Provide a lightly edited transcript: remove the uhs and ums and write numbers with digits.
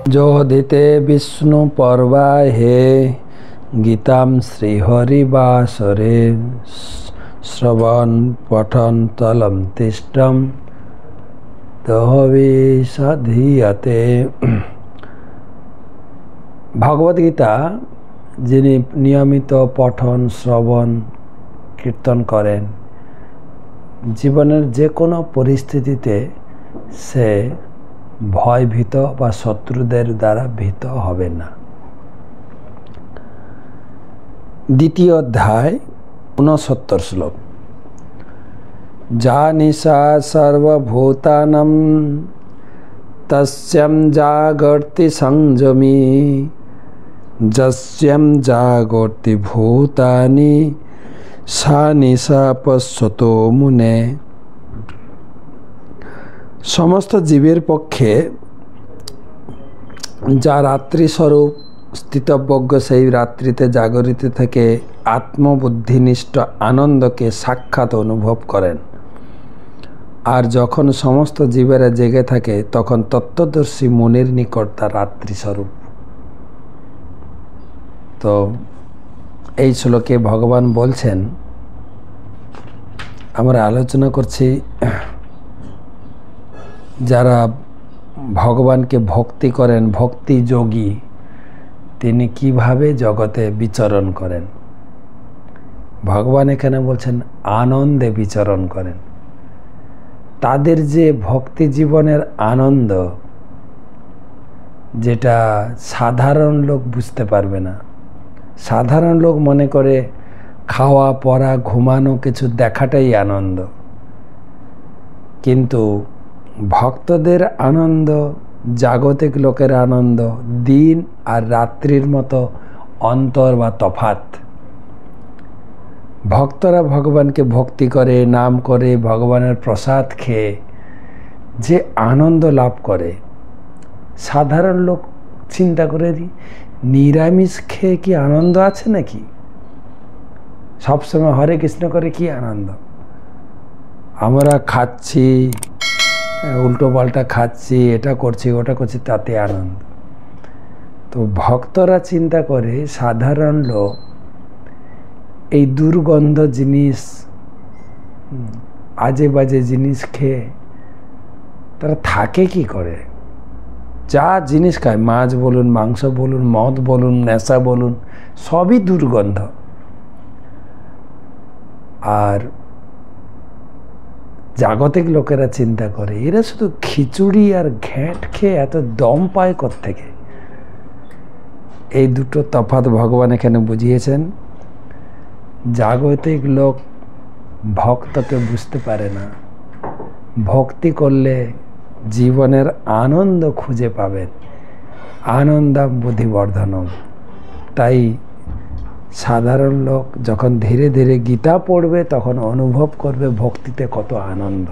जोदिते विष्णु पर्वाहे गीतां श्रीहरिवासरे श्रवण पठन तलं तिष्ठं तहविषधीयते। भगवद्गीता যিনি নিয়মিত পঠন শ্রবণ কীর্তন করেন, জীবনের যে কোনো পরিস্থিতিতে সে ভয়ভীত বা শত্রুদের দ্বারা ভীত হবে না। দ্বিতীয় অধ্যায় 69 শ্লোক। যা নিশা সর্বভূতানাং তস্যাম জাগর্তি সংযমী যস্যাম জাগর্তি ভূতানি সা নিশা পশ্যতো মুনে। সমস্ত জীবের পক্ষে যা রাত্রিস্বরূপ স্থিতজ্ঞ সেই রাত্রিতে জাগরিত থেকে আত্মবুদ্ধিনিষ্ঠ আনন্দকে সাক্ষাৎ অনুভব করেন। আর যখন সমস্ত জীবেরা জেগে থাকে তখন তত্ত্বদর্শী মুনির নিকট তা রাত্রিস্বরূপ। তো এই শ্লোকে ভগবান বলছেন, আমরা আলোচনা করছি যারা ভগবানকে ভক্তি করেন, ভক্তি যোগী, তিনি কিভাবে জগতে বিচরণ করেন। ভগবান এখানে বলছেন আনন্দে বিচরণ করেন। তাদের যে ভক্তি জীবনের আনন্দ, যেটা সাধারণ লোক বুঝতে পারবে না। সাধারণ লোক মনে করে খাওয়া পড়া ঘুমানো কিছু দেখাটাই আনন্দ, কিন্তু ভক্তদের আনন্দ, জাগতিক লোকের আনন্দ দিন আর রাত্রির মতো অন্তর বা তফাৎ। ভক্তরা ভগবানকে ভক্তি করে, নাম করে, ভগবানের প্রসাদ খেয়ে যে আনন্দ লাভ করে, সাধারণ লোক চিন্তা করে নিরামিষ খেয়ে কি আনন্দ আছে নাকি? সবসময় হরে কৃষ্ণ করে কি আনন্দ? আমরা খাচ্ছি, উল্টো পাল্টা খাচ্ছি, এটা করছি ওটা করছি, তাতে আনন্দ। তো ভক্তরা চিন্তা করে সাধারণ লোক এই দুর্গন্ধ জিনিস, আজে বাজে জিনিস খেয়ে তারা থাকে কি করে? যা জিনিস খায়, মাছ বলুন, মাংস বলুন, মদ বলুন, নেশা বলুন, সবই দুর্গন্ধ। আর জাগতিক লোকেরা চিন্তা করে এরা শুধু খিচুড়ি আর ঘ্যাঁট খেয়ে এত দম পায় কোত্থেকে? এই দুটো তফাৎ ভগবান এখানে বুঝিয়েছেন। জাগতিক লোক ভক্তকে বুঝতে পারে না। ভক্তি করলে জীবনের আনন্দ খুঁজে পাবেন, আনন্দম বুদ্ধিবর্ধনম। তাই সাধারণ লোক যখন ধীরে ধীরে গীতা পড়বে তখন অনুভব করবে ভক্তিতে কত আনন্দ।